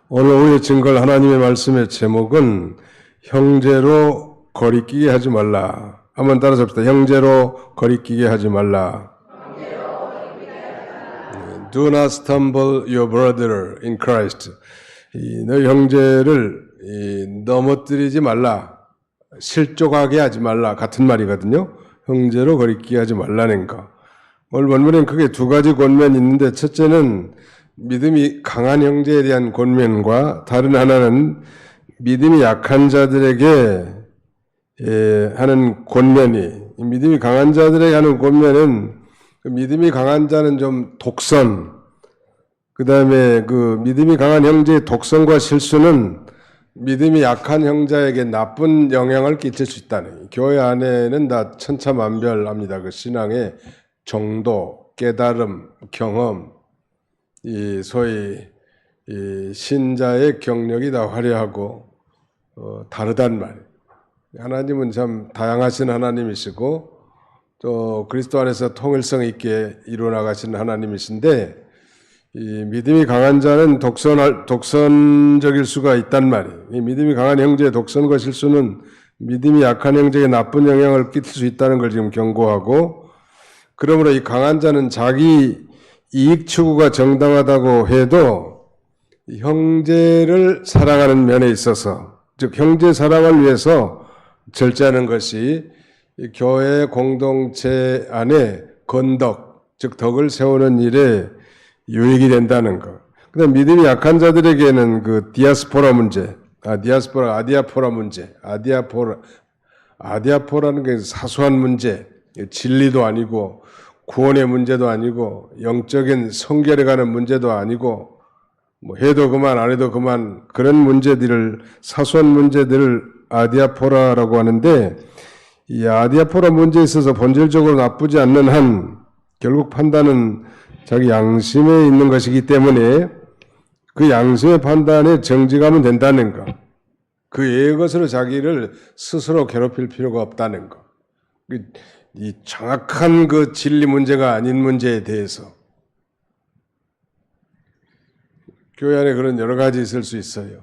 오늘 우리의 증거할 하나님의 말씀의 제목은 형제로 거리끼게 하지 말라. 한번 따라서 합시다. 형제로 거리끼게 하지 말라. Do not stumble your brother in Christ. 너희 형제를 넘어뜨리지 말라. 실족하게 하지 말라. 같은 말이거든요. 형제로 거리끼게 하지 말라는 거. 오늘 본문엔 크게 두 가지 권면이 있는데 첫째는 믿음이 강한 형제에 대한 권면과 다른 하나는 믿음이 약한 자들에게 하는 권면이, 믿음이 강한 자들에게 하는 권면은 믿음이 강한 자는 좀 독선, 그 다음에 그 믿음이 강한 형제의 독선과 실수는 믿음이 약한 형제에게 나쁜 영향을 끼칠 수 있다는, 교회 안에는 다 천차만별합니다. 그 신앙의 정도, 깨달음, 경험, 소위 신자의 경력이 다 화려하고 다르단 말이에요. 하나님은 참 다양하신 하나님이시고 또 그리스도 안에서 통일성 있게 이루어나가시는 하나님이신데, 이 믿음이 강한 자는 독선적일 수가 있단 말이에요. 이 믿음이 강한 형제의 독선과 실수는 믿음이 약한 형제에게 나쁜 영향을 끼칠 수 있다는 걸 지금 경고하고, 그러므로 이 강한 자는 자기 이익 추구가 정당하다고 해도 형제를 사랑하는 면에 있어서, 즉 형제 사랑을 위해서 절제하는 것이 교회 공동체 안에 건덕, 즉 덕을 세우는 일에 유익이 된다는 것. 그다음 믿음이 약한 자들에게는 그 디아스포라 문제, 아디아포라 문제, 아디아포라는 게 사소한 문제, 진리도 아니고 구원의 문제도 아니고 영적인 성결에 가는 문제도 아니고 뭐 해도 그만 안 해도 그만, 그런 문제들을, 사소한 문제들을 아디아포라라고 하는데, 이 아디아포라 문제에 있어서 본질적으로 나쁘지 않는 한 결국 판단은 자기 양심에 있는 것이기 때문에 그 양심의 판단에 정직하면 된다는 것, 그 외의 것으로 자기를 스스로 괴롭힐 필요가 없다는 것, 이 정확한 그 진리 문제가 아닌 문제에 대해서. 교회 안에 그런 여러 가지 있을 수 있어요.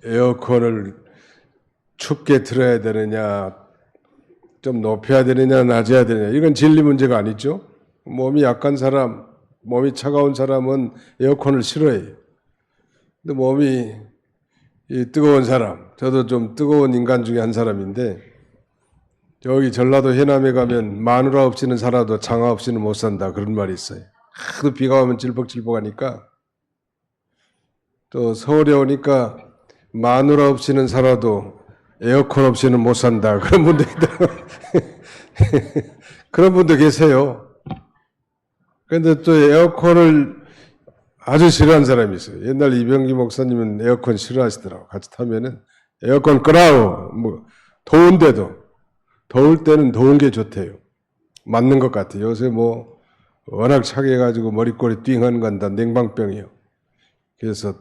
에어컨을 춥게 틀어야 되느냐, 좀 높여야 되느냐, 낮아야 되느냐, 이건 진리 문제가 아니죠. 몸이 약한 사람, 몸이 차가운 사람은 에어컨을 싫어해요. 근데 몸이 뜨거운 사람, 저도 좀 뜨거운 인간 중에 한 사람인데, 여기 전라도 해남에 가면 마누라 없이는 살아도 장화 없이는 못 산다, 그런 말이 있어요. 하도 비가 오면 찔벅찔벅하니까. 또 서울에 오니까 마누라 없이는 살아도 에어컨 없이는 못 산다, 그런 분도 있더라고요. 그런 분도 계세요. 그런데 또 에어컨을 아주 싫어하는 사람이 있어요. 옛날 이병기 목사님은 에어컨 싫어하시더라고. 같이 타면은 에어컨 끄라고, 뭐 더운데도, 더울 때는 더운 게 좋대요. 맞는 것 같아요. 요새 뭐 워낙 차게 해가지고 머리꼬리 띵하는 건 다 냉방병이에요. 그래서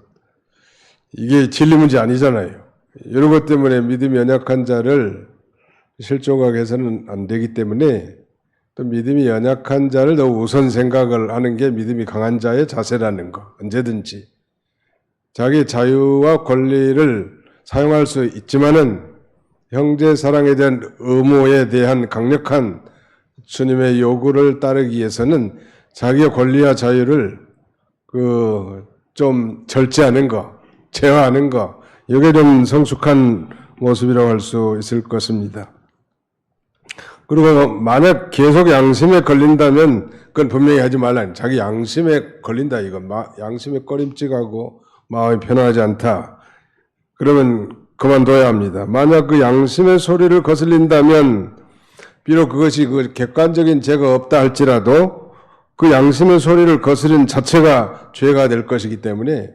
이게 진리 문제 아니잖아요. 이런 것 때문에 믿음이 연약한 자를 실족하게 해서는 안 되기 때문에, 또 믿음이 연약한 자를 더 우선 생각을 하는 게 믿음이 강한 자의 자세라는 거. 언제든지 자기 자유와 권리를 사용할 수 있지만은 형제 사랑에 대한 의무에 대한 강력한 주님의 요구를 따르기 위해서는 자기의 권리와 자유를 좀 절제하는 거, 제어하는 거, 이게 좀 성숙한 모습이라고 할 수 있을 것입니다. 그리고 만약 계속 양심에 걸린다면 그건 분명히 하지 말라. 자기 양심에 걸린다, 이거. 양심에 꺼림칙하고 마음이 편하지 않다, 그러면 그만둬야 합니다. 만약 그 양심의 소리를 거슬린다면 비록 그것이 그 객관적인 죄가 없다 할지라도 그 양심의 소리를 거스린 자체가 죄가 될 것이기 때문에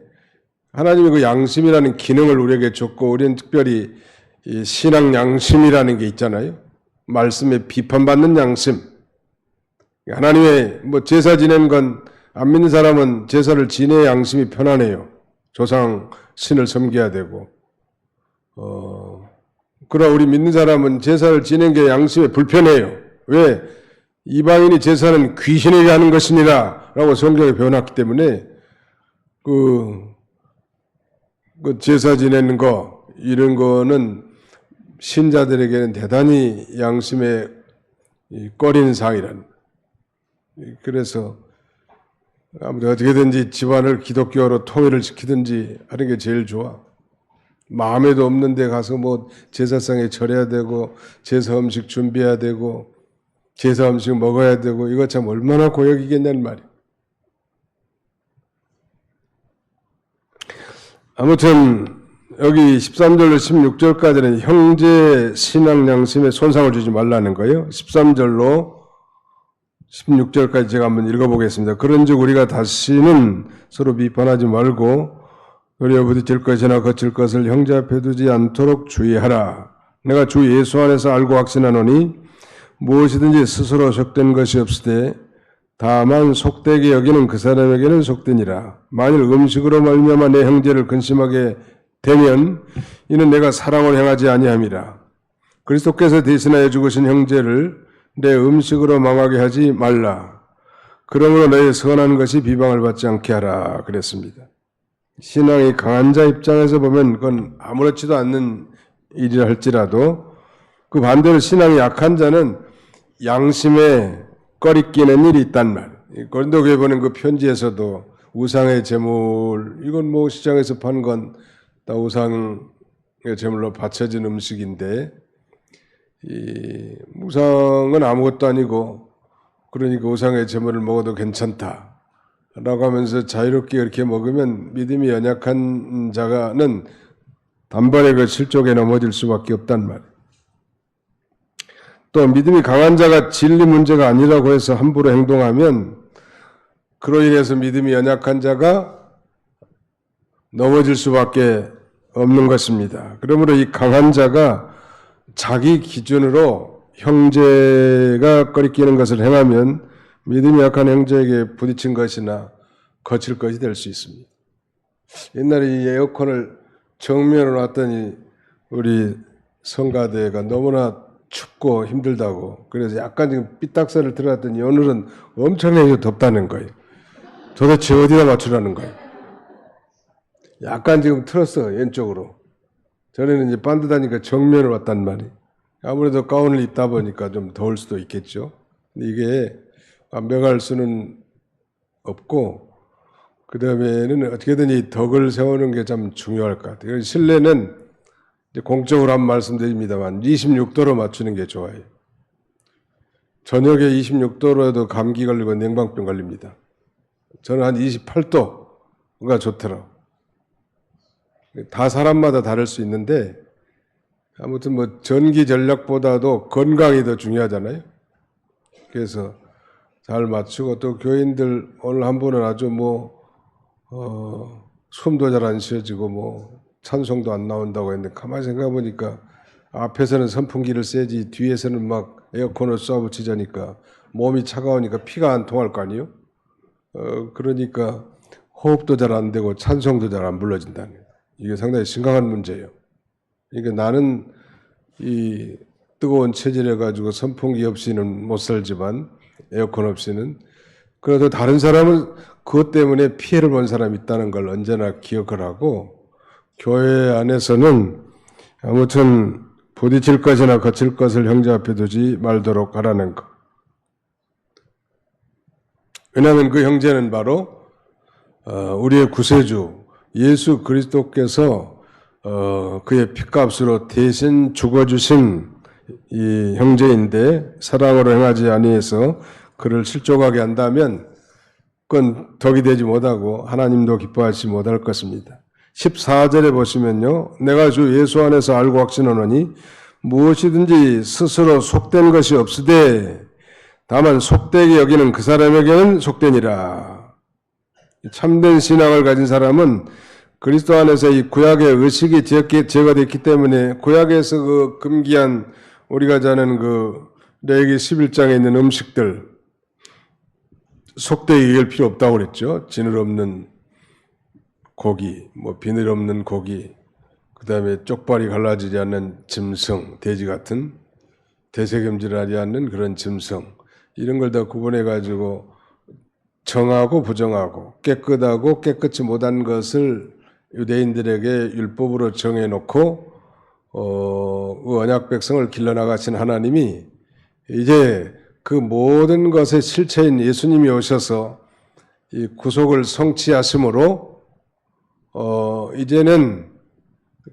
하나님이 그 양심이라는 기능을 우리에게 줬고, 우리는 특별히 이 신앙 양심이라는 게 있잖아요. 말씀에 비판받는 양심. 하나님의 뭐 제사 지낸 건, 안 믿는 사람은 제사를 지내야 양심이 편안해요. 조상 신을 섬겨야 되고. 그러나 우리 믿는 사람은 제사를 지낸 게 양심에 불편해요. 왜? 이방인이 제사는 귀신에게 하는 것이니라 라고 성경에 배워놨기 때문에 그 제사 지내는 거 이런 거는 신자들에게는 대단히 양심에 꺼리는 사항이란. 그래서 아무튼 어떻게든지 집안을 기독교로 통일을 시키든지 하는 게 제일 좋아. 마음에도 없는데 가서 뭐 제사상에 차려야 되고 제사 음식 준비해야 되고 제사 음식 먹어야 되고 이거 참 얼마나 고역이겠냐는 말이야. 아무튼 여기 13절로 16절까지는 형제 신앙 양심에 손상을 주지 말라는 거예요. 13절로 16절까지 제가 한번 읽어보겠습니다. 그런즉 우리가 다시는 서로 비판하지 말고 우리가 부딪힐 것이나 거칠 것을 형제 앞에 두지 않도록 주의하라. 내가 주 예수 안에서 알고 확신하노니 무엇이든지 스스로 속된 것이 없으되 다만 속되게 여기는 그 사람에게는 속되니라. 만일 음식으로 말미암아 내 형제를 근심하게 되면 이는 내가 사랑을 행하지 아니함이라. 그리스도께서 대신하여 죽으신 형제를 내 음식으로 망하게 하지 말라. 그러므로 너의 선한 것이 비방을 받지 않게 하라. 그랬습니다. 신앙이 강한 자 입장에서 보면 그건 아무렇지도 않는 일이라 할지라도 그 반대로 신앙이 약한 자는 양심에 꺼리끼는 일이 있단 말. 고린도교회 보는 그 편지에서도 우상의 제물, 이건 뭐 시장에서 판 건 다 우상의 제물로 바쳐진 음식인데 이 우상은 아무것도 아니고 그러니까 우상의 제물을 먹어도 괜찮다 라고 하면서 자유롭게 이렇게 먹으면 믿음이 연약한 자가는 단번에 그 실족에 넘어질 수밖에 없단 말이에요. 또 믿음이 강한 자가 진리 문제가 아니라고 해서 함부로 행동하면 그로 인해서 믿음이 연약한 자가 넘어질 수밖에 없는 것입니다. 그러므로 이 강한 자가 자기 기준으로 형제가 꺼리끼는 것을 행하면 믿음이 약한 형제에게 부딪힌 것이나 거칠 것이 될 수 있습니다. 옛날에 이 에어컨을 정면으로 놨더니 우리 성가대가 너무나 춥고 힘들다고 그래서 약간 지금 삐딱선을 들어갔더니 오늘은 엄청나게 덥다는 거예요. 도대체 어디다 맞추라는 거예요. 약간 지금 틀었어 왼쪽으로. 전에는 이제 반듯하니까 정면으로 왔단 말이에요. 아무래도 가운을 입다 보니까 좀 더울 수도 있겠죠. 근데 이게 완벽할 수는 없고 그 다음에는 어떻게든 이 덕을 세우는 게 참 중요할 것 같아요. 실내는 이제 공적으로 한 말씀드립니다만 26도로 맞추는 게 좋아요. 저녁에 26도로도 감기 걸리고 냉방병 걸립니다. 저는 한 28도가 좋더라고요. 다 사람마다 다를 수 있는데 아무튼 뭐 전기 전력보다도 건강이 더 중요하잖아요. 그래서 잘 맞추고 또 교인들 오늘 한 분은 아주 숨도 잘 안 쉬어지고 찬송도 안 나온다고 했는데 가만히 생각해 보니까 앞에서는 선풍기를 쐬지 뒤에서는 막 에어컨을 쏴붙이자니까 몸이 차가우니까 피가 안 통할 거 아니에요? 그러니까 호흡도 잘 안 되고 찬송도 잘 안 불러진다는 거예요. 이게 상당히 심각한 문제예요. 그러니까 나는 이 뜨거운 체질해 가지고 선풍기 없이는 못 살지만 에어컨 없이는 그래도 다른 사람은 그것 때문에 피해를 본 사람이 있다는 걸 언제나 기억을 하고 교회 안에서는 아무튼 부딪힐 것이나 거칠 것을 형제 앞에 두지 말도록 하라는 것. 왜냐하면 그 형제는 바로 우리의 구세주 예수 그리스도께서 그의 핏값으로 대신 죽어주신 이 형제인데 사랑으로 행하지 아니해서 그를 실족하게 한다면 그건 덕이 되지 못하고 하나님도 기뻐하지 못할 것입니다. 14절에 보시면요. 내가 주 예수 안에서 알고 확신하노니 무엇이든지 스스로 속된 것이 없으되 다만 속되게 여기는 그 사람에게는 속되니라. 참된 신앙을 가진 사람은 그리스도 안에서 이 구약의 의식이 제거됐기 때문에 구약에서 그 금기한 우리가 자는 그 레위기 11장에 있는 음식들 속되게 여길 필요 없다고 그랬죠. 진을 없는 고기, 비늘 없는 고기, 그 다음에 쪽발이 갈라지지 않는 짐승, 돼지 같은 대세금질하지 않는 그런 짐승 이런 걸 다 구분해가지고 정하고 부정하고 깨끗하고 깨끗이 못한 것을 유대인들에게 율법으로 정해놓고 그 언약 백성을 길러나가신 하나님이 이제 그 모든 것의 실체인 예수님이 오셔서 이 구속을 성취하심으로 이제는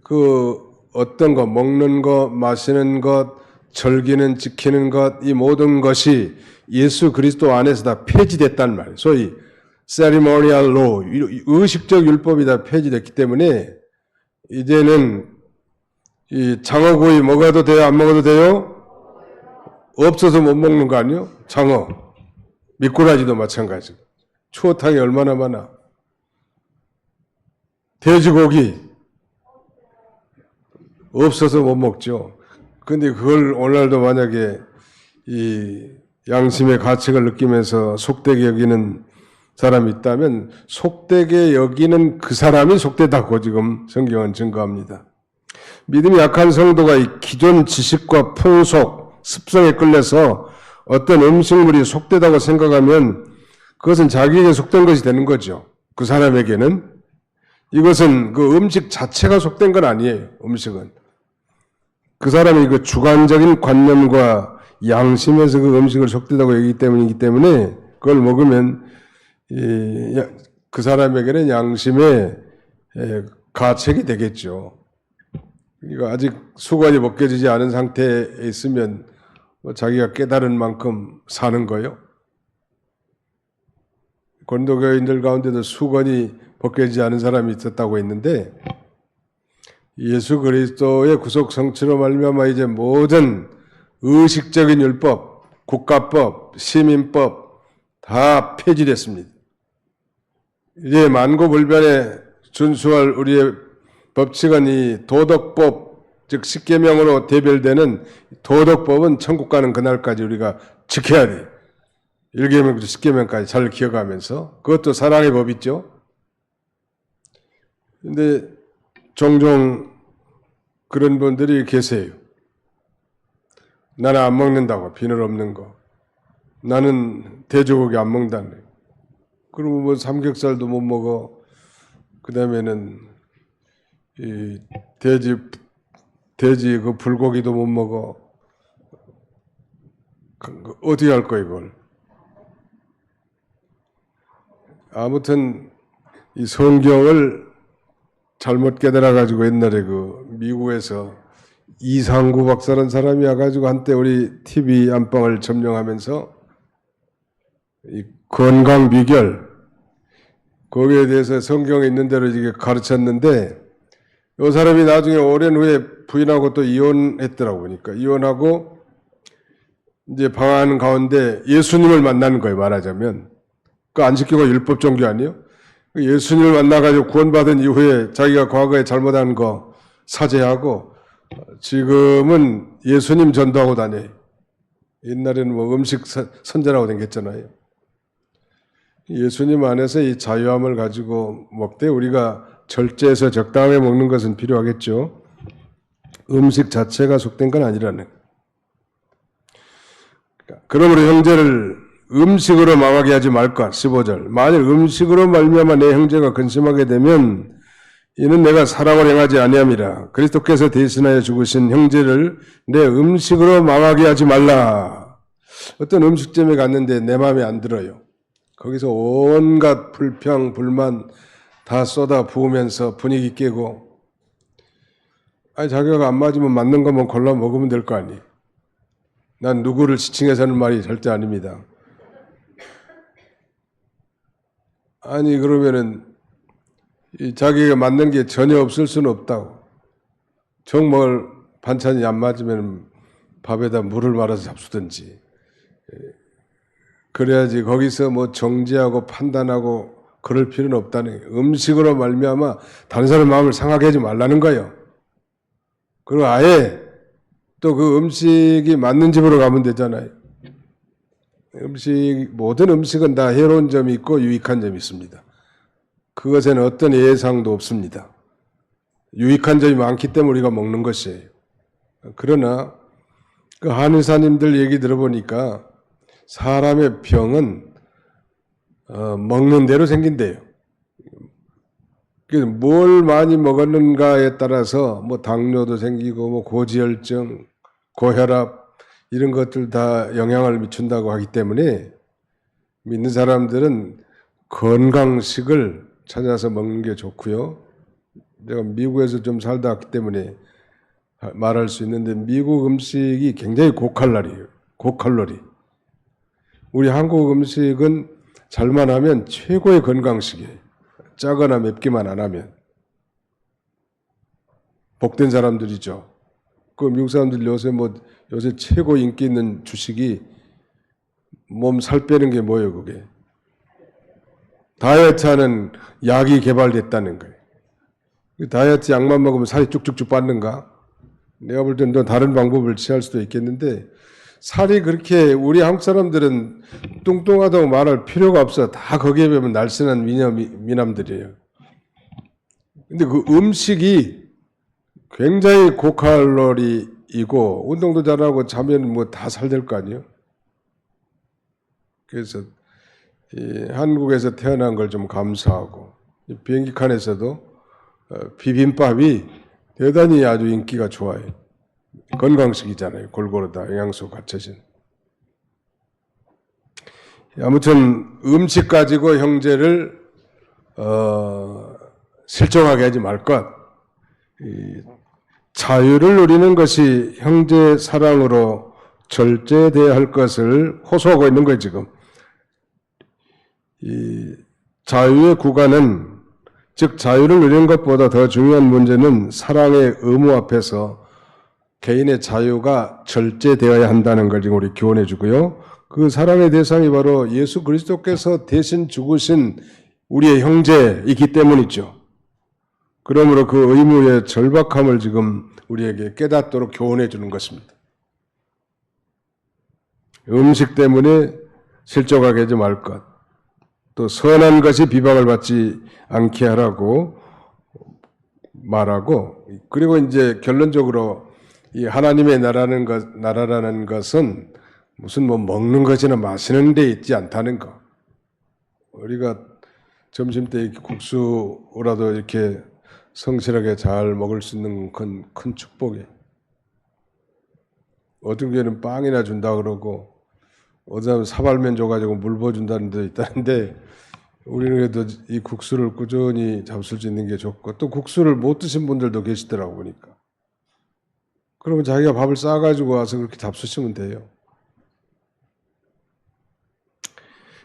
그 어떤 것, 먹는 것, 마시는 것, 절기는 지키는 것, 이 모든 것이 예수 그리스도 안에서 다 폐지됐단 말이에요. 소위 ceremonial law, 의식적 율법이 다 폐지됐기 때문에 이제는 이 장어구이 먹어도 돼요? 안 먹어도 돼요? 없어서 못 먹는 거 아니에요? 장어, 미꾸라지도 마찬가지고. 추어탕이 얼마나 많아. 돼지고기 없어서 못 먹죠. 근데 그걸 오늘날도 만약에 이 양심의 가책을 느끼면서 속되게 여기는 사람이 있다면 속되게 여기는 그 사람이 속되다고 지금 성경은 증거합니다. 믿음이 약한 성도가 이 기존 지식과 풍속, 습성에 끌려서 어떤 음식물이 속되다고 생각하면 그것은 자기에게 속된 것이 되는 거죠. 그 사람에게는. 이것은 그 음식 자체가 속된 건 아니에요. 음식은. 그 사람의 그 주관적인 관념과 양심에서 그 음식을 속되다고 여기기 때문이기 때문에 그걸 먹으면 그 사람에게는 양심의 가책이 되겠죠. 그러니까 아직 수관이 벗겨지지 않은 상태에 있으면 자기가 깨달은 만큼 사는 거예요. 고린도교인들 가운데도 수건이 벗겨지지 않은 사람이 있었다고 했는데 예수 그리스도의 구속 성취로 말미암아 이제 모든 의식적인 율법, 국가법, 시민법 다 폐지됐습니다. 이제 만고불변에 준수할 우리의 법칙은 이 도덕법, 즉 십계명으로 대별되는 도덕법은 천국 가는 그날까지 우리가 지켜야 돼요. 1계명부터 10계명까지 잘 기억하면서 그것도 사랑의 법이죠. 근데 종종 그런 분들이 계세요. 나는 안 먹는다고, 비늘 없는 거. 나는 돼지고기 안 먹는다네. 그리고 뭐 삼겹살도 못 먹어. 그 다음에는 이 돼지 그 불고기도 못 먹어. 어떻게 할 거야, 이걸? 아무튼 이 성경을 잘못 깨달아가지고 옛날에 그 미국에서 이상구 박사라는 사람이 와가지고 한때 우리 TV 안방을 점령하면서 이 건강 비결 거기에 대해서 성경에 있는 대로 이게 가르쳤는데 이 사람이 나중에 오랜 후에 부인하고 또 이혼했더라고 보니까 이혼하고 이제 방황하는 가운데 예수님을 만나는 거예요. 말하자면 그 안 지키고 율법 종교 아니에요? 예수님을 만나가지고 구원받은 이후에 자기가 과거에 잘못한 거 사죄하고 지금은 예수님 전도하고 다녀요. 옛날에는 뭐 음식 선전하고 다녔잖아요. 예수님 안에서 이 자유함을 가지고 먹되 우리가 절제해서 적당하게 먹는 것은 필요하겠죠. 음식 자체가 속된 건 아니라는. 그러므로 형제를 음식으로 망하게 하지 말까. 15절. 만일 음식으로 말미암아 내 형제가 근심하게 되면 이는 내가 사랑을 행하지 아니함이라. 그리스도께서 대신하여 죽으신 형제를 내 음식으로 망하게 하지 말라. 어떤 음식점에 갔는데 내 마음에 안 들어요. 거기서 온갖 불평, 불만 다 쏟아 부으면서 분위기 깨고 아니 자기가 안 맞으면 맞는 것만 골라 먹으면 될 거 아니에요. 난 누구를 지칭해서 하는 말이 절대 아닙니다. 아니 그러면은 자기가 맞는 게 전혀 없을 수는 없다고. 정말 반찬이 안 맞으면 밥에다 물을 말아서 잡수든지. 그래야지 거기서 뭐 정죄하고 판단하고 그럴 필요는 없다는 거예요. 음식으로 말미암아 다른 사람 마음을 상하게 하지 말라는 거예요. 그리고 아예 또 그 음식이 맞는 집으로 가면 되잖아요. 모든 음식은 다 해로운 점이 있고 유익한 점이 있습니다. 그것에는 어떤 예상도 없습니다. 유익한 점이 많기 때문에 우리가 먹는 것이에요. 그러나 그 한의사님들 얘기 들어보니까 사람의 병은 먹는 대로 생긴대요. 뭘 많이 먹었는가에 따라서 뭐 당뇨도 생기고 뭐 고지혈증, 고혈압 이런 것들 다 영향을 미친다고 하기 때문에 믿는 사람들은 건강식을 찾아서 먹는 게 좋고요. 내가 미국에서 좀 살다 왔기 때문에 말할 수 있는데 미국 음식이 굉장히 고칼로리예요. 고칼로리. 우리 한국 음식은 잘만 하면 최고의 건강식이에요. 짜거나 맵기만 안 하면. 복된 사람들이죠. 그 미국 사람들 요새 최고 인기 있는 주식이 몸 살 빼는 게 뭐예요, 그게? 다이어트 하는 약이 개발됐다는 거예요. 다이어트 약만 먹으면 살이 쭉쭉쭉 빠는가? 내가 볼 때는 또 다른 방법을 취할 수도 있겠는데 살이 그렇게 우리 한국 사람들은 뚱뚱하다고 말할 필요가 없어. 다 거기에 비하면 날씬한 미남들이에요. 근데 그 음식이 굉장히 고칼로리이고 운동도 잘하고 자면 뭐 다 살될 거 아니에요. 그래서 한국에서 태어난 걸 좀 감사하고 비행기 칸에서도 비빔밥이 대단히 아주 인기가 좋아요. 건강식이잖아요. 골고루 다 영양소 갖춰진. 아무튼 음식 가지고 형제를 실종하게 하지 말 것. 자유를 누리는 것이 형제 사랑으로 절제되어야 할 것을 호소하고 있는 거예요, 지금. 이 자유의 구간은 즉 자유를 누리는 것보다 더 중요한 문제는 사랑의 의무 앞에서 개인의 자유가 절제되어야 한다는 걸 지금 우리 교훈해 주고요. 그 사랑의 대상이 바로 예수 그리스도께서 대신 죽으신 우리의 형제이기 때문이죠. 그러므로 그 의무의 절박함을 지금 우리에게 깨닫도록 교훈해 주는 것입니다. 음식 때문에 실족하게 하지 말 것. 또 선한 것이 비방을 받지 않게 하라고 말하고, 그리고 이제 결론적으로 이 하나님의 나라라는 것은 무슨 뭐 먹는 것이나 마시는 데 있지 않다는 거. 우리가 점심 때 국수라도 이렇게 성실하게 잘 먹을 수 있는 건 큰 축복이에요. 어떤 교회는 빵이나 준다 그러고 어떤 사발면 줘가지고 물 부어준다는 데 있다는데 우리는 그래도 이 국수를 꾸준히 잡술 수 있는 게 좋고 또 국수를 못 드신 분들도 계시더라고 보니까. 그러면 자기가 밥을 싸가지고 와서 그렇게 잡수시면 돼요.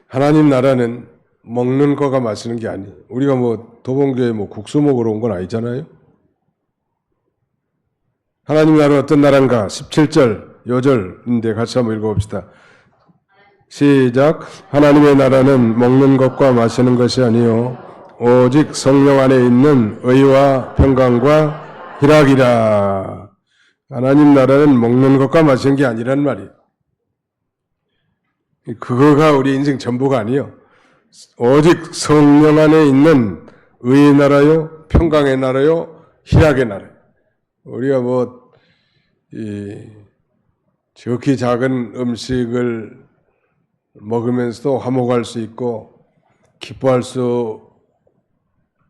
하나님 나라는 먹는 거가 마시는 게 아니에요. 우리가 뭐 도봉교회 뭐 국수 먹으러 온 건 아니잖아요. 하나님 나라는 어떤 나라인가? 17절 요절인데 같이 한번 읽어봅시다. 시작. 하나님의 나라는 먹는 것과 마시는 것이 아니요 오직 성령 안에 있는 의와 평강과 희락이라. 하나님 나라는 먹는 것과 마시는 게 아니란 말이에요. 그거가 우리 인생 전부가 아니에요. 오직 성령 안에 있는 의의 나라요, 평강의 나라요, 희락의 나라요. 우리가 뭐 지극히 작은 음식을 먹으면서도 화목할 수 있고 기뻐할 수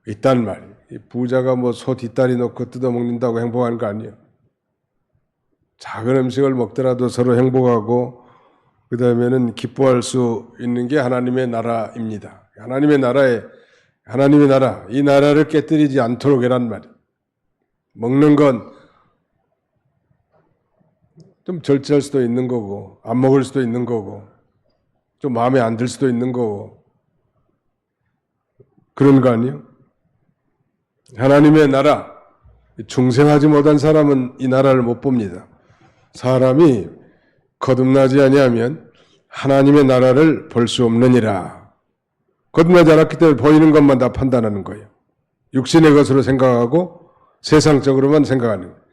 있단 말이에요. 부자가 뭐 소 뒷다리 놓고 뜯어먹는다고 행복한 거 아니에요. 작은 음식을 먹더라도 서로 행복하고 그 다음에는 기뻐할 수 있는 게 하나님의 나라입니다. 하나님의 나라, 이 나라를 깨뜨리지 않도록 이란 말이에요. 먹는 건 좀 절제할 수도 있는 거고, 안 먹을 수도 있는 거고, 좀 마음에 안 들 수도 있는 거고, 그런 거 아니에요? 하나님의 나라, 중생하지 못한 사람은 이 나라를 못 봅니다. 사람이 거듭나지 아니하면 하나님의 나라를 볼 수 없느니라. 거듭나지 않았기 때문에 보이는 것만 다 판단하는 거예요. 육신의 것으로 생각하고 세상적으로만 생각하는 거예요.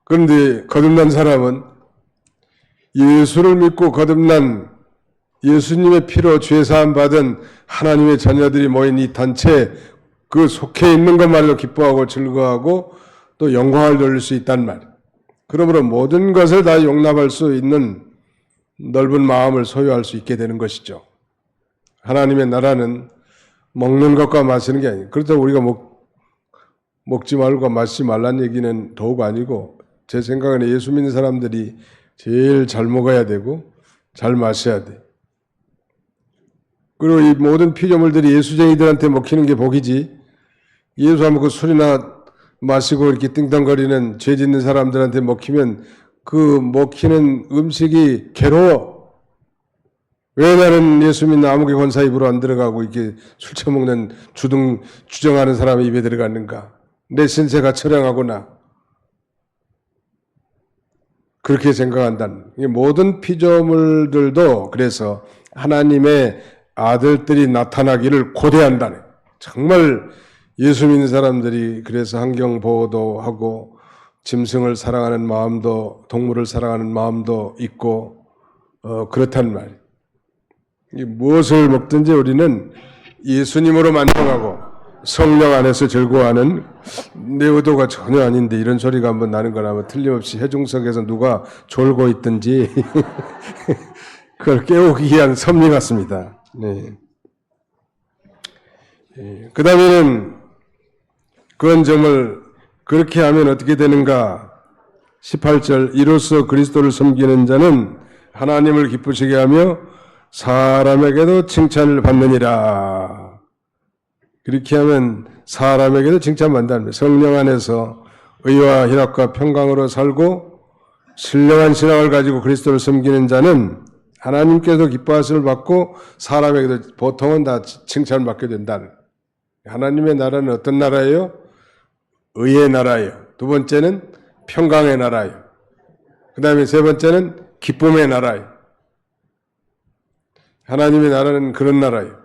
그런데 거듭난 사람은 예수를 믿고 거듭난 예수님의 피로 죄사함 받은 하나님의 자녀들이 모인 이 단체 그 속해 있는 것만으로 기뻐하고 즐거워하고 또 영광을 돌릴 수 있단 말이에요. 그러므로 모든 것을 다 용납할 수 있는 넓은 마음을 소유할 수 있게 되는 것이죠. 하나님의 나라는 먹는 것과 마시는 게 아니에요. 그렇다고 우리가 먹지 말고 마시지 말라는 얘기는 더욱 아니고, 제 생각에는 예수 믿는 사람들이 제일 잘 먹어야 되고 잘 마셔야 돼. 그리고 이 모든 피조물들이 예수쟁이들한테 먹히는 게 복이지, 예수 안 먹고 술이나 마시고 이렇게 띵땅거리는 죄 짓는 사람들한테 먹히면 그 먹히는 음식이 괴로워. 왜 나는 예수 믿는 아무개 권사 입으로 안 들어가고 이렇게 술 처먹는 주정하는 사람의 입에 들어갔는가? 내 신세가 처량하구나. 그렇게 생각한다는. 모든 피조물들도 그래서 하나님의 아들들이 나타나기를 고대한다네. 정말 예수 믿는 사람들이 그래서 환경보호도 하고 짐승을 사랑하는 마음도, 동물을 사랑하는 마음도 있고 그렇단 말이에요. 무엇을 먹든지 우리는 예수님으로 만족하고 성령 안에서 즐거워하는, 내 의도가 전혀 아닌데 이런 소리가 한번 나는 거라면 틀림없이 해중석에서 누가 졸고 있든지 그걸 깨우기 위한 섭리 같습니다. 네. 그 다음에는 그건 정말 그렇게 하면 어떻게 되는가? 18절, 이로써 그리스도를 섬기는 자는 하나님을 기쁘시게 하며 사람에게도 칭찬을 받느니라. 그렇게 하면 사람에게도 칭찬받는다. 성령 안에서 의와 희락과 평강으로 살고 신령한 신앙을 가지고 그리스도를 섬기는 자는 하나님께서 기뻐하심을 받고 사람에게도 보통은 다 칭찬을 받게 된다. 하나님의 나라는 어떤 나라예요? 의의 나라예요. 두 번째는 평강의 나라예요. 그 다음에 세 번째는 기쁨의 나라예요. 하나님의 나라는 그런 나라예요.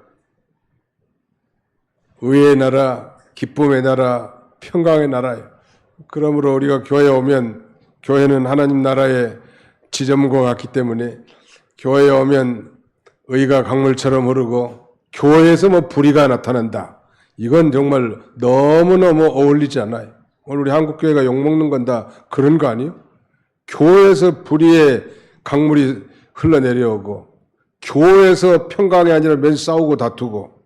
의의 나라, 기쁨의 나라, 평강의 나라예요. 그러므로 우리가 교회에 오면, 교회는 하나님 나라의 지점과 같기 때문에 교회에 오면 의가 강물처럼 흐르고 교회에서 뭐 불의가 나타난다. 이건 정말 너무너무 어울리지 않아요. 오늘 우리 한국교회가 욕먹는 건 다 그런 거 아니에요? 교회에서 불의의 강물이 흘러내려오고, 교회에서 평강이 아니라 맨 싸우고 다투고,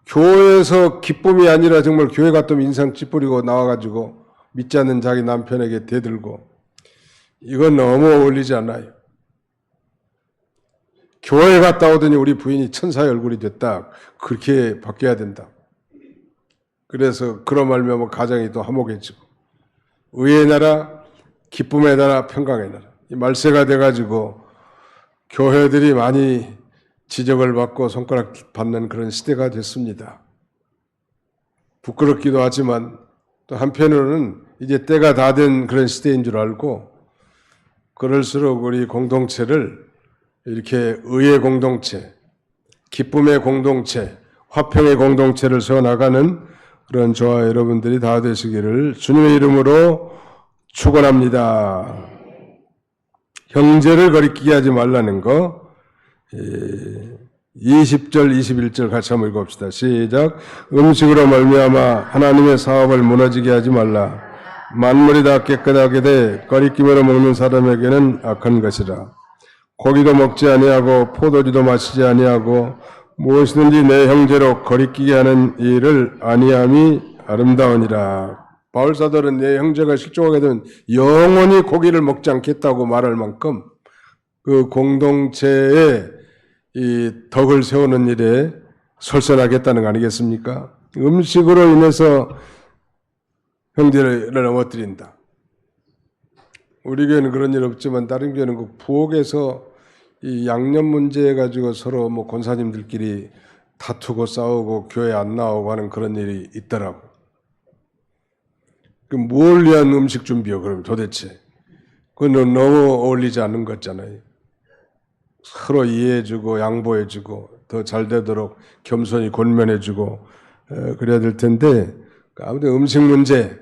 교회에서 기쁨이 아니라 정말 교회 갔더니 인상 찌푸리고 나와가지고 믿지 않는 자기 남편에게 대들고, 이건 너무 어울리지 않아요. 교회 갔다 오더니 우리 부인이 천사의 얼굴이 됐다. 그렇게 바뀌어야 된다. 그래서 그런 말미암아 가정이 또 화목해지고, 의의 나라, 기쁨의 나라, 평강의 나라. 이 말세가 돼가지고 교회들이 많이 지적을 받고 손가락 받는 그런 시대가 됐습니다. 부끄럽기도 하지만 또 한편으로는 이제 때가 다 된 그런 시대인 줄 알고, 그럴수록 우리 공동체를 이렇게 의의 공동체, 기쁨의 공동체, 화평의 공동체를 세워나가는 그런 저와 여러분들이 다 되시기를 주님의 이름으로 축원합니다. 형제를 거리끼게 하지 말라는 거, 20절, 21절 같이 한번 읽어봅시다. 시작. 음식으로 말미암아 하나님의 사업을 무너지게 하지 말라. 만물이 다 깨끗하게 돼 거리끼며 먹는 사람에게는 악한 것이라. 고기도 먹지 아니하고 포도주도 마시지 아니하고 무엇이든지 내 형제로 거리끼게 하는 일을 아니함이 아름다우니라. 바울사도는 내 형제가 실족하게 되면 영원히 고기를 먹지 않겠다고 말할 만큼 그 공동체의 이 덕을 세우는 일에 설선하겠다는 거 아니겠습니까? 음식으로 인해서 형제를 넘어뜨린다. 우리 교회는 그런 일 없지만 다른 교회는 그 부엌에서 이 양념 문제 가지고 서로 뭐 권사님들끼리 다투고 싸우고 교회 안 나오고 하는 그런 일이 있더라고. 그 뭘 위한 음식 준비요? 그럼 도대체 그건 너무 어울리지 않는 거잖아요. 서로 이해해주고 양보해주고 더 잘 되도록 겸손히 권면해주고 그래야 될 텐데, 아무튼 음식 문제로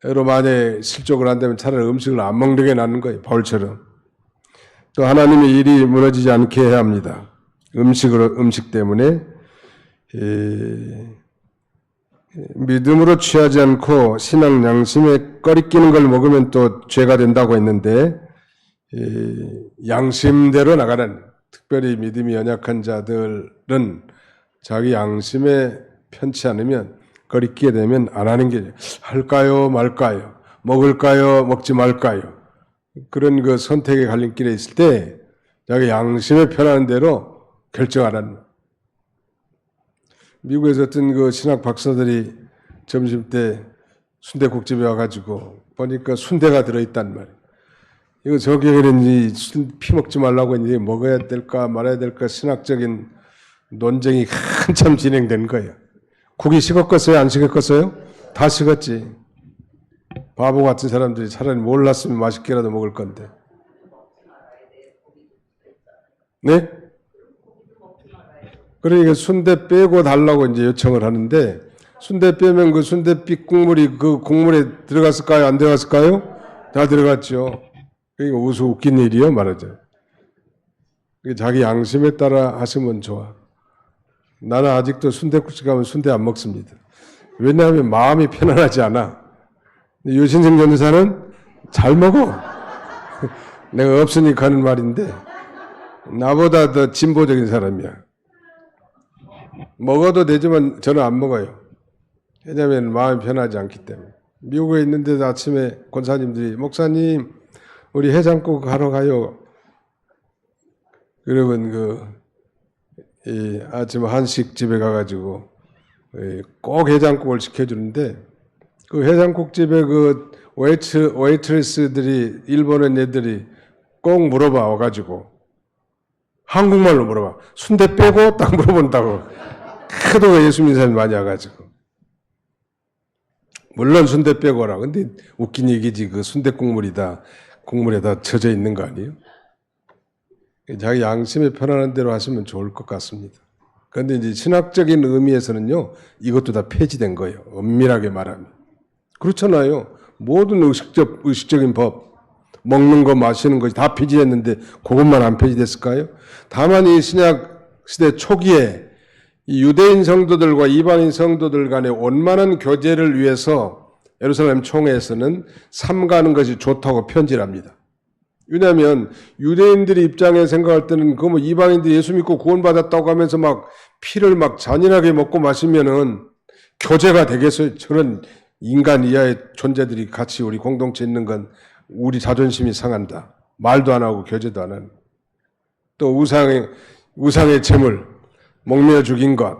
만약에 실족을 한다면 차라리 음식을 안 먹는 게 낫는 거예요. 바울처럼. 또 하나님의 일이 무너지지 않게 해야 합니다. 음식 때문에 믿음으로 취하지 않고 신앙 양심에 꺼리끼는 걸 먹으면 또 죄가 된다고 했는데, 양심대로 나가는, 특별히 믿음이 연약한 자들은 자기 양심에 편치 않으면 거리끼게 되면 안 하는 게 할까요 말까요, 먹을까요 먹지 말까요, 그런 그 선택의 갈림길에 있을 때 자기 양심에 편하는 대로 결정하라는. 미국에서 어떤 그 신학 박사들이 점심 때 순댓국집에 와가지고 보니까 순대가 들어있단 말이에요. 이거 저기에는 피 먹지 말라고 이제 먹어야 될까 말아야 될까 신학적인 논쟁이 한참 진행된 거예요. 국이 식었겠어요? 안 식었겠어요? 다 식었지. 바보 같은 사람들이 차라리 몰랐으면 맛있게라도 먹을 건데. 네? 그러니까 순대 빼고 달라고 이제 요청을 하는데, 순대 빼면 그 순대빛 국물이 그 국물에 들어갔을까요? 안 들어갔을까요? 다 들어갔죠. 그러니까 웃긴 일이요, 말하자. 자기 양심에 따라 하시면 좋아. 나는 아직도 순댓국집 가면 순대 안 먹습니다. 왜냐하면 마음이 편안하지 않아. 유신승 전도사는 잘 먹어. 내가 없으니까 하는 말인데 나보다 더 진보적인 사람이야. 먹어도 되지만 저는 안 먹어요. 왜냐하면 마음이 편하지 않기 때문에. 미국에 있는데도 아침에 권사님들이 목사님 우리 해장국 하러 가요. 그러면 아침 한식집에 가가지고 꼭 해장국을 시켜주는데 그 해장국집에 그 웨이트레스들이 일본인 애들이 꼭 물어봐 와가지고 한국말로 물어봐. 순대 빼고 딱 물어본다고. 하도 예수 믿는 사람이 많이 와가지고. 물론 순대 빼고라. 근데 웃긴 얘기지. 그 순대 국물에다 젖어 있는 거 아니에요? 자기 양심에 편안한 대로 하시면 좋을 것 같습니다. 그런데 이제 신학적인 의미에서는요, 이것도 다 폐지된 거예요. 엄밀하게 말하면. 그렇잖아요. 모든 의식적인 법, 먹는 거, 마시는 것이 다 폐지됐는데 그것만 안 폐지됐을까요? 다만 이 신약 시대 초기에 이 유대인 성도들과 이방인 성도들 간의 원만한 교제를 위해서 예루살렘 총회에서는 삼가하는 것이 좋다고 편지를 합니다. 왜냐하면 유대인들이 입장에 생각할 때는 그 뭐 이방인들이 예수 믿고 구원받았다고 하면서 막 피를 막 잔인하게 먹고 마시면은 교제가 되겠어요? 저런 인간 이하의 존재들이 같이 우리 공동체에 있는 건 우리 자존심이 상한다. 말도 안 하고 교제도 안 하는. 또 우상의 제물, 목매어 죽인 것,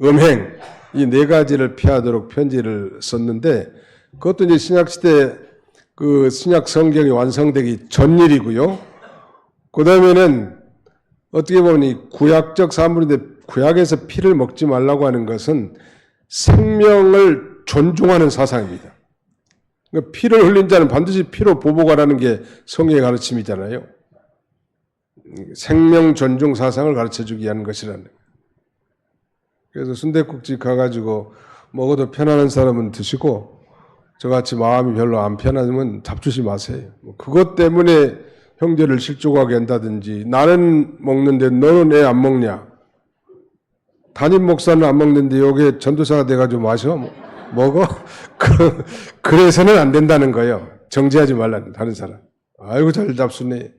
음행, 이 네 가지를 피하도록 편지를 썼는데 그것도 이제 신약시대 그 신약 성경이 완성되기 전일이고요. 그 다음에는 어떻게 보면 이 구약적 사물인데 구약에서 피를 먹지 말라고 하는 것은 생명을 존중하는 사상입니다. 그러니까 피를 흘린 자는 반드시 피로 보복하라는 게 성경의 가르침이잖아요. 생명 존중 사상을 가르쳐주기 위한 것이라는. 그래서 순댓국집 가가지고 먹어도 편안한 사람은 드시고 저같이 마음이 별로 안 편하면 잡수지 마세요. 그것 때문에 형제를 실족하게 한다든지 나는 먹는데 너는 왜 안 먹냐. 담임 목사는 안 먹는데 여기 전도사가 돼가지고 마셔? 먹어? 그래서는 안 된다는 거예요. 정지하지 말라는 다른 사람. 아이고 잘 잡수네.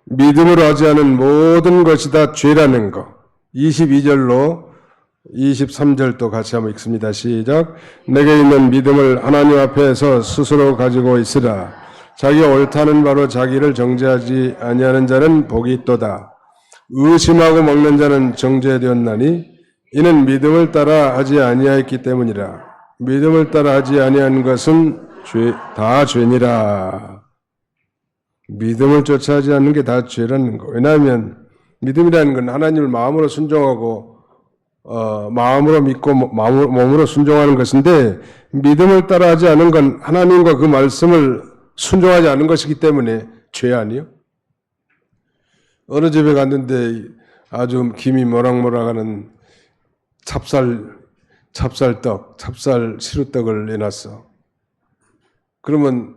믿음으로 하지 않은 모든 것이 다 죄라는 거. 22절로 23절도 같이 한번 읽습니다. 시작. 내게 있는 믿음을 하나님 앞에서 스스로 가지고 있으라. 자기가 옳다는 바로 자기를 정죄하지 아니하는 자는 복이 있도다. 의심하고 먹는 자는 정죄되었나니 이는 믿음을 따라 하지 아니하였기 때문이라. 믿음을 따라 하지 아니한 것은 다 죄니라. 믿음을 쫓아하지 않는 게 다 죄라는 거. 왜냐하면 믿음이라는 건 하나님을 마음으로 순종하고 마음으로 믿고 몸으로 순종하는 것인데 믿음을 따라하지 않은 건 하나님과 그 말씀을 순종하지 않은 것이기 때문에 죄 아니요? 어느 집에 갔는데 아주 김이 모락모락하는 찹쌀떡, 찹쌀 시루떡을 내놨어. 그러면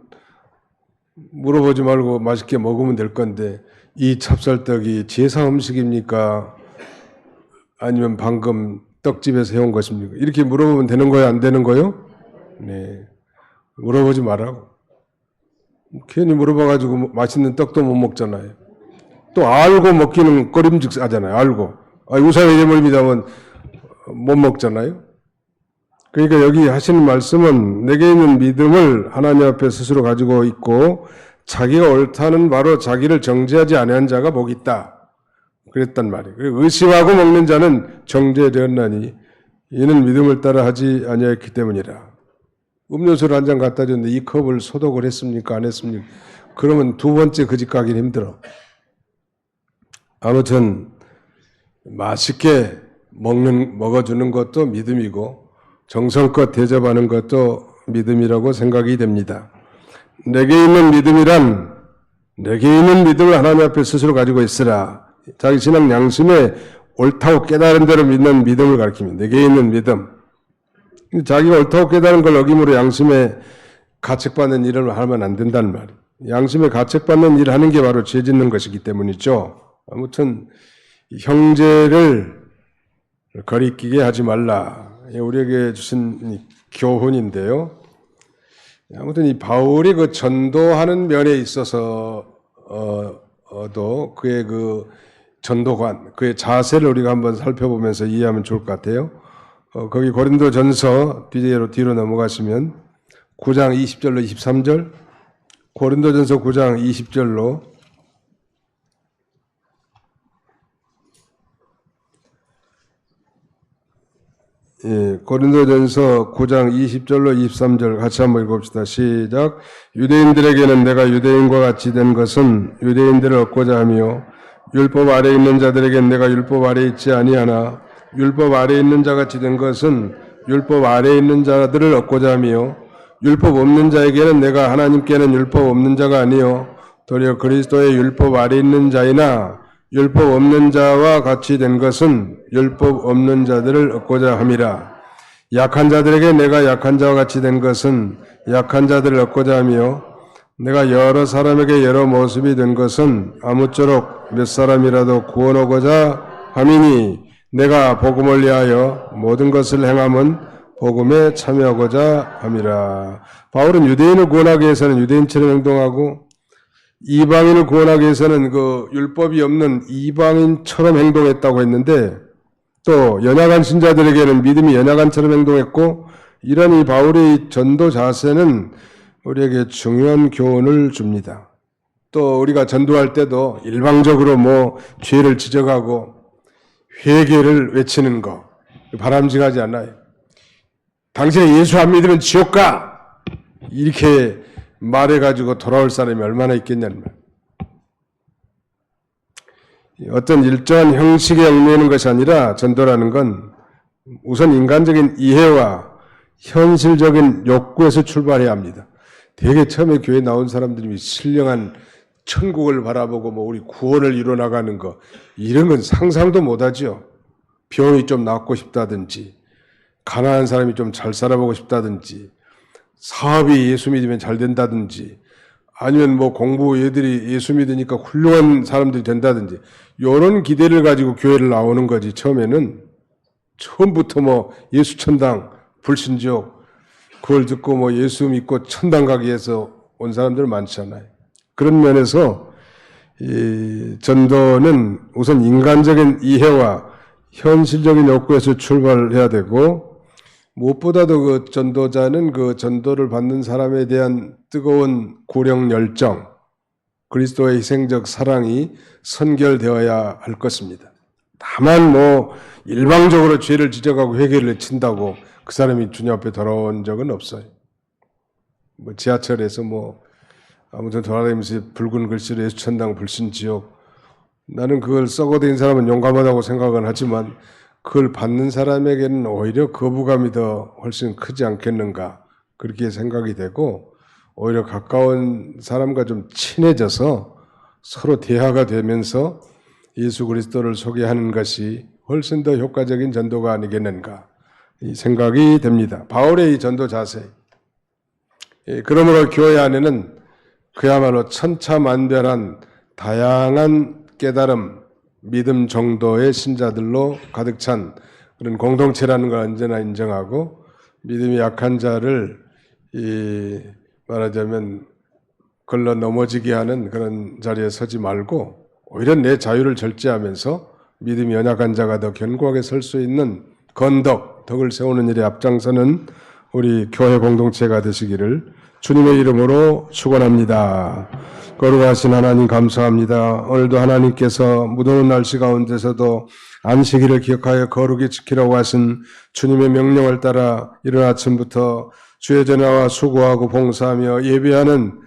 물어보지 말고 맛있게 먹으면 될 건데 이 찹쌀떡이 제사 음식입니까? 아니면 방금 떡집에서 해온 것입니까? 이렇게 물어보면 되는 거예요? 안 되는 거예요? 네. 물어보지 말라고. 괜히 물어봐가지고 맛있는 떡도 못 먹잖아요. 또 알고 먹기는 꺼림직하잖아요. 알고. 우상의 제물을 믿으면 못 먹잖아요. 그러니까 여기 하시는 말씀은 내게 있는 믿음을 하나님 앞에 스스로 가지고 있고 자기가 옳다는 바로 자기를 정죄하지 아니한 자가 복이 있다. 그랬단 말이에요. 의심하고 먹는 자는 정죄되었나니 이는 믿음을 따라 하지 아니하였기 때문이라. 음료수를 한 잔 갖다 줬는데 이 컵을 소독을 했습니까? 안 했습니까? 그러면 두 번째 그 집 가긴 힘들어. 아무튼 맛있게 먹어주는 것도 믿음이고 정성껏 대접하는 것도 믿음이라고 생각이 됩니다. 내게 있는 믿음이란 내게 있는 믿음을 하나님 앞에 스스로 가지고 있으라. 자기 신앙 양심에 옳다고 깨달은 대로 믿는 믿음을 가리킵니다. 내게 있는 믿음. 자기가 옳다고 깨달은 걸 어김으로 양심에 가책받는 일을 하면 안 된다는 말이에요. 양심에 가책받는 일을 하는 게 바로 죄 짓는 것이기 때문이죠. 아무튼 형제를 거리끼게 하지 말라. 우리에게 주신 교훈인데요. 아무튼 이 바울이 그 전도하는 면에 있어서 도 그의 그 전도관, 그의 자세를 우리가 한번 살펴보면서 이해하면 좋을 것 같아요. 거기 고린도전서 뒤로 넘어가시면 9장 20절로 23절, 고린도전서 9장 20절로 고린도전서 9장 20절로 23절 같이 한번 읽어봅시다. 시작. 유대인들에게는 내가 유대인과 같이 된 것은 유대인들을 얻고자 하며 율법 아래에 있는 자들에게는 내가 율법 아래에 있지 아니하나 율법 아래에 있는 자같이 된 것은 율법 아래에 있는 자들을 얻고자 하며 율법 없는 자에게는 내가 하나님께는 율법 없는 자가 아니요 도리어 그리스도의 율법 아래에 있는 자이나 율법 없는 자와 같이 된 것은 율법 없는 자들을 얻고자 함이라. 약한 자들에게 내가 약한 자와 같이 된 것은 약한 자들을 얻고자 하며 내가 여러 사람에게 여러 모습이 된 것은 아무쪼록 몇 사람이라도 구원하고자 함이니 내가 복음을 위하여 모든 것을 행함은 복음에 참여하고자 함이라. 바울은 유대인을 구원하기 위해서는 유대인처럼 행동하고 이방인을 구원하기 위해서는 그 율법이 없는 이방인처럼 행동했다고 했는데 또 연약한 신자들에게는 믿음이 연약한처럼 행동했고 이런 이 바울의 전도 자세는 우리에게 중요한 교훈을 줍니다. 또 우리가 전도할 때도 일방적으로 죄를 지적하고 회개를 외치는 거 바람직하지 않아요. 당신이 예수 안 믿으면 지옥 가! 이렇게 말해가지고 돌아올 사람이 얼마나 있겠냐는 말. 어떤 일정한 형식에 얽매이는 것이 아니라 전도라는 건 우선 인간적인 이해와 현실적인 욕구에서 출발해야 합니다. 되게 처음에 교회 나온 사람들이 신령한 천국을 바라보고 우리 구원을 이뤄나가는 거 이런 건 상상도 못하죠. 병이 좀 낫고 싶다든지 가난한 사람이 좀 잘 살아보고 싶다든지 사업이 예수 믿으면 잘 된다든지 아니면 공부 애들이 예수 믿으니까 훌륭한 사람들이 된다든지 이런 기대를 가지고 교회를 나오는 거지. 처음부터 예수 천당 불신지옥 그걸 듣고 예수 믿고 천당 가기 위해서 온 사람들 많잖아요. 그런 면에서 이 전도는 우선 인간적인 이해와 현실적인 욕구에서 출발해야 되고 무엇보다도 그 전도자는 그 전도를 받는 사람에 대한 뜨거운 고령 열정, 그리스도의 희생적 사랑이 선결되어야 할 것입니다. 다만 일방적으로 죄를 지적하고 회개를 외친다고 그 사람이 주님 앞에 돌아온 적은 없어요. 지하철에서 아무튼 돌아다니면서 붉은 글씨로 예수 천당 불신지옥 나는 그걸 썩어대는 사람은 용감하다고 생각은 하지만 그걸 받는 사람에게는 오히려 거부감이 더 훨씬 크지 않겠는가 그렇게 생각이 되고 오히려 가까운 사람과 좀 친해져서 서로 대화가 되면서 예수 그리스도를 소개하는 것이 훨씬 더 효과적인 전도가 아니겠는가 이 생각이 됩니다. 바울의 이 전도 자세. 그러므로 교회 안에는 그야말로 천차만별한 다양한 깨달음, 믿음 정도의 신자들로 가득 찬 그런 공동체라는 걸 언제나 인정하고 믿음이 약한 자를 말하자면 걸러 넘어지게 하는 그런 자리에 서지 말고 오히려 내 자유를 절제하면서 믿음이 연약한 자가 더 견고하게 설 수 있는 덕을 세우는 일에 앞장서는 우리 교회 공동체가 되시기를 주님의 이름으로 축원합니다. 거룩하신 하나님 감사합니다. 오늘도 하나님께서 무더운 날씨 가운데서도 안식일을 기억하여 거룩히 지키라고 하신 주님의 명령을 따라 이른 아침부터 주의 전야와 수고하고 봉사하며 예배하는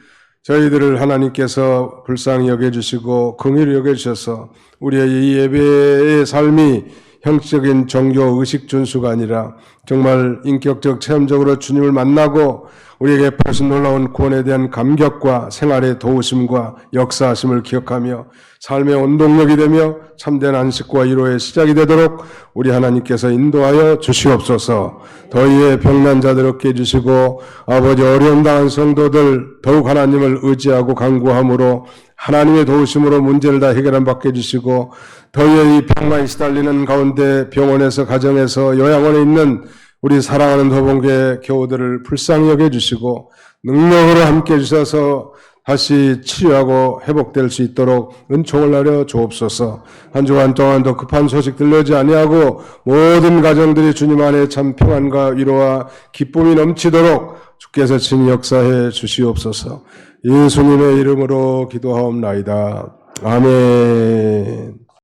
저희들을 하나님께서 불쌍히 여겨주시고 긍휼히 여겨주셔서 우리의 이 예배의 삶이 형식적인 종교 의식 준수가 아니라 정말 인격적 체험적으로 주님을 만나고 우리에게 베푸신 놀라운 구원에 대한 감격과 생활의 도우심과 역사하심을 기억하며 삶의 원동력이 되며 참된 안식과 위로의 시작이 되도록 우리 하나님께서 인도하여 주시옵소서. 더위에 병난 자들 얻게 해주시고 아버지 어려움 당한 성도들 더욱 하나님을 의지하고 간구함으로 하나님의 도우심으로 문제를 다 해결한 받게 해주시고 더위에 이 병만이 시달리는 가운데 병원에서 가정에서 요양원에 있는 우리 사랑하는 도봉교회 교우들을 불쌍히 여겨주시고 능력으로 함께 해주셔서 다시 치유하고 회복될 수 있도록 은총을 나려 주옵소서. 한 주간 동안도 급한 소식 들려오지 아니하고 모든 가정들이 주님 안에 참 평안과 위로와 기쁨이 넘치도록 주께서 친히 역사해 주시옵소서. 예수님의 이름으로 기도하옵나이다. 아멘.